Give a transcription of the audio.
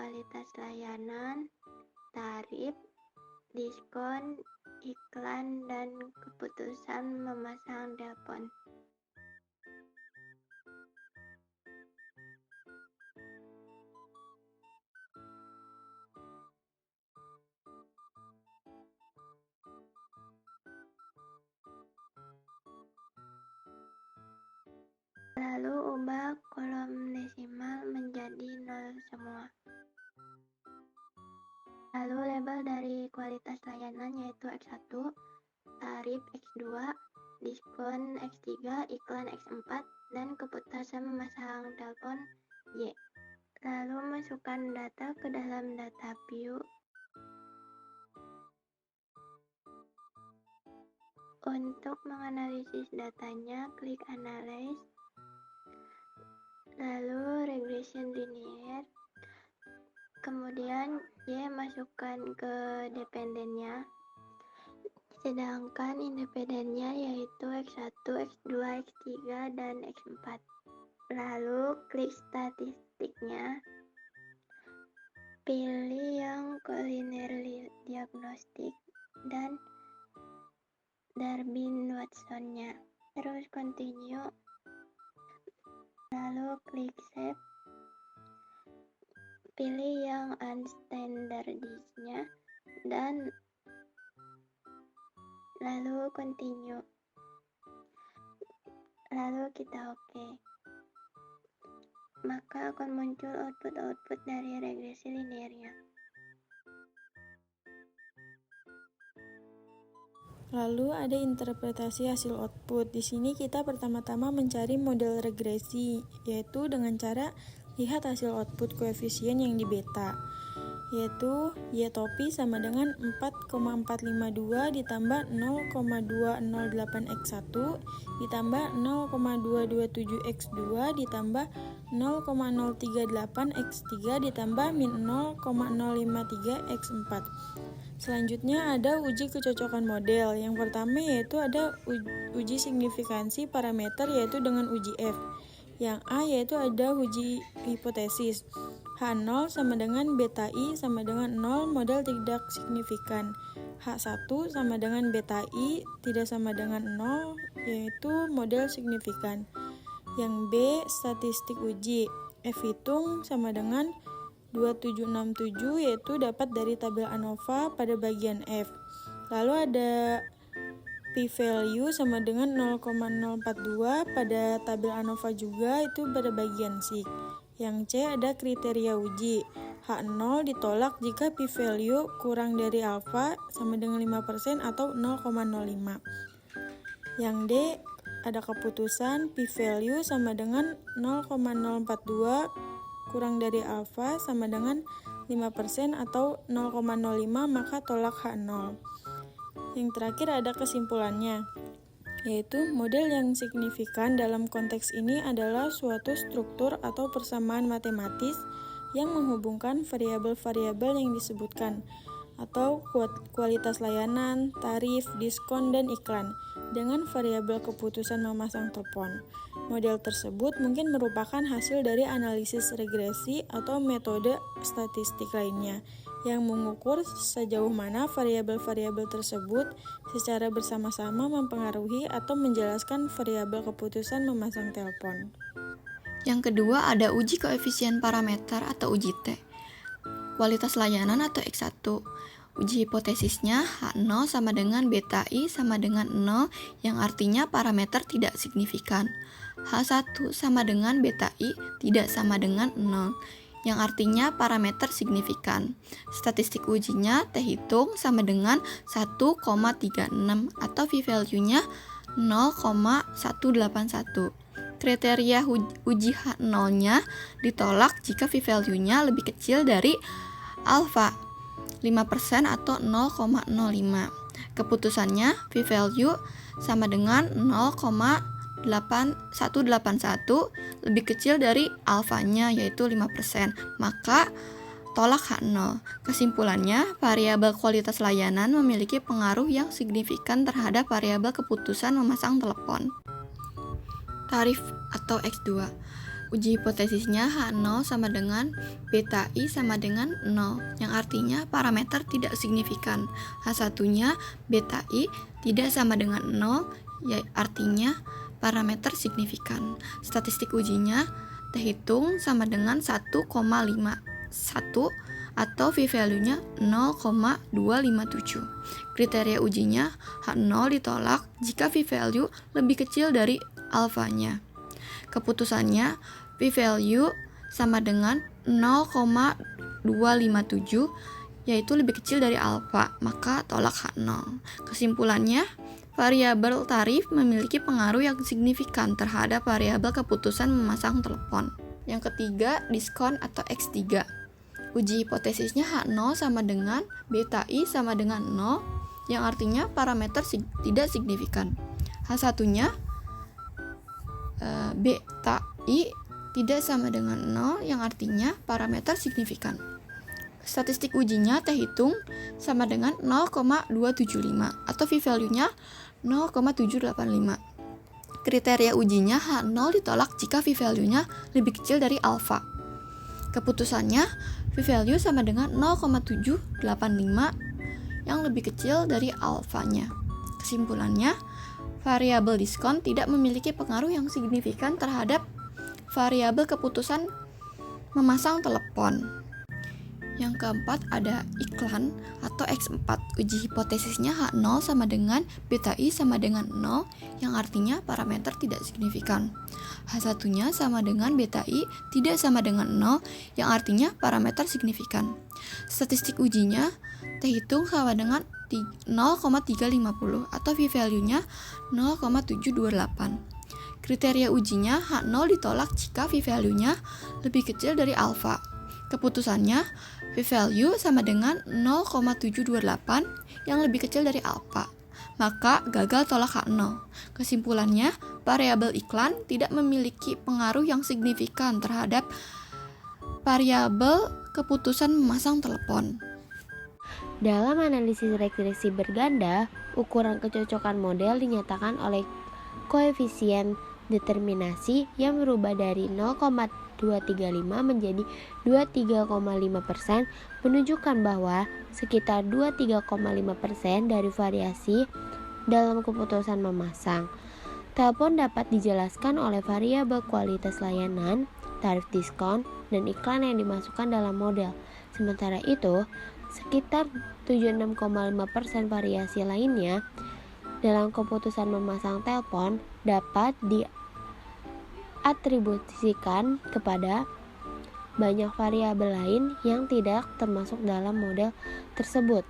kualitas layanan, tarif, diskon, iklan, dan keputusan memasang telepon. Lalu ubah kolom desimal menjadi 0 semua. Lalu label dari kualitas layanan yaitu X1, tarif X2, diskon X3, iklan X4, dan keputusan memasang telepon Y. Lalu masukkan data ke dalam data view. Untuk menganalisis datanya, klik Analyze, lalu Regression Linear, kemudian Y masukkan ke dependennya, sedangkan independennya yaitu X1, X2, X3, dan X4. Lalu klik statistiknya, pilih yang Collinear Diagnostic dan Durbin-Watson-nya. Terus continue, lalu klik save, pilih yang unstandardized-nya dan lalu continue, lalu kita oke. Maka akan muncul output dari regresi linearnya. Lalu ada interpretasi hasil output. Di sini kita pertama-tama mencari model regresi, yaitu dengan cara lihat hasil output koefisien yang di beta, yaitu Y topi sama dengan 4,452 ditambah 0,208x1 ditambah 0,227x2 ditambah 0,038x3 ditambah min 0,053x4. Selanjutnya ada uji kecocokan model. Yang pertama yaitu ada uji signifikansi parameter yaitu dengan uji F. Yang A yaitu ada uji hipotesis. H0 sama dengan beta I sama dengan 0 model tidak signifikan. H1 sama dengan beta I tidak sama dengan 0 yaitu model signifikan. Yang B statistik uji. F hitung sama dengan 2767 yaitu dapat dari tabel ANOVA pada bagian F. Lalu ada p-value sama dengan 0,042 pada tabel ANOVA juga itu pada bagian SIG. Yang C ada kriteria uji. H0 ditolak jika p-value kurang dari alfa sama dengan 5% atau 0,05. Yang D ada keputusan p-value sama dengan 0,042 kurang dari alfa sama dengan 5% atau 0,05 maka tolak H0. Yang terakhir ada kesimpulannya, yaitu model yang signifikan dalam konteks ini adalah suatu struktur atau persamaan matematis yang menghubungkan variabel-variabel yang disebutkan atau kualitas layanan, tarif, diskon, dan iklan dengan variabel keputusan memasang telepon. Model tersebut mungkin merupakan hasil dari analisis regresi atau metode statistik lainnya yang mengukur sejauh mana variabel-variabel tersebut secara bersama-sama mempengaruhi atau menjelaskan variabel keputusan memasang telepon. Yang kedua ada uji koefisien parameter atau uji T. Kualitas layanan atau X1. Uji hipotesisnya H0 sama dengan beta I sama dengan 0 yang artinya parameter tidak signifikan. H1 sama dengan beta I tidak sama dengan 0 yang artinya parameter signifikan. Statistik ujinya T hitung sama dengan 1,36 atau p-value-nya 0,181. Kriteria uji H0-nya ditolak jika p-value-nya lebih kecil dari alfa 5% atau 0,05. Keputusannya p-value sama dengan 0,8181 lebih kecil dari alfanya yaitu 5%. Maka tolak H0. Kesimpulannya, variabel kualitas layanan memiliki pengaruh yang signifikan terhadap variabel keputusan memasang telepon. Tarif atau X2. Uji hipotesisnya H0 sama dengan beta I sama dengan 0, yang artinya parameter tidak signifikan. H1-nya beta I tidak sama dengan 0, ya artinya parameter signifikan. Statistik ujinya terhitung sama dengan 1,51 atau p-value-nya 0,257. Kriteria ujinya H0 ditolak jika p-value lebih kecil dari alfanya. Keputusannya p-value sama dengan 0,257, yaitu lebih kecil dari alfa, maka tolak H0. Kesimpulannya, variabel tarif memiliki pengaruh yang signifikan terhadap variabel keputusan memasang telepon. Yang ketiga, diskon atau X3. Uji hipotesisnya H0 sama dengan beta I sama dengan 0, yang artinya parameter tidak signifikan. H1-nya beta I tidak sama dengan 0, yang artinya parameter signifikan. Statistik ujinya terhitung sama dengan 0,275 atau p-value-nya 0,785. Kriteria ujinya H0 ditolak jika p-value-nya lebih kecil dari alfa. Keputusannya p-value sama dengan 0,785 yang lebih kecil dari alfanya. Kesimpulannya, variabel diskon tidak memiliki pengaruh yang signifikan terhadap variabel keputusan memasang telepon. Yang keempat ada iklan atau X4. Uji hipotesisnya H0 sama dengan beta I sama dengan 0, yang artinya parameter tidak signifikan. H1-nya sama dengan beta I tidak sama dengan 0, yang artinya parameter signifikan. Statistik ujinya terhitung sama dengan 0,350 atau p-value-nya 0,728. Kriteria ujinya H0 ditolak jika p-value-nya lebih kecil dari alfa. Keputusannya, p-value sama dengan 0,728 yang lebih kecil dari alfa, maka gagal tolak H0. Kesimpulannya, variabel iklan tidak memiliki pengaruh yang signifikan terhadap variabel keputusan memasang telepon. Dalam analisis regresi berganda, ukuran kecocokan model dinyatakan oleh koefisien determinasi yang berubah dari 0,235 menjadi 23,5% menunjukkan bahwa sekitar 23,5% dari variasi dalam keputusan memasang telepon dapat dijelaskan oleh variabel kualitas layanan, tarif diskon, dan iklan yang dimasukkan dalam model. Sementara itu, sekitar 76,5% variasi lainnya dalam keputusan memasang telepon dapat diatribusikan kepada banyak variabel lain yang tidak termasuk dalam model tersebut.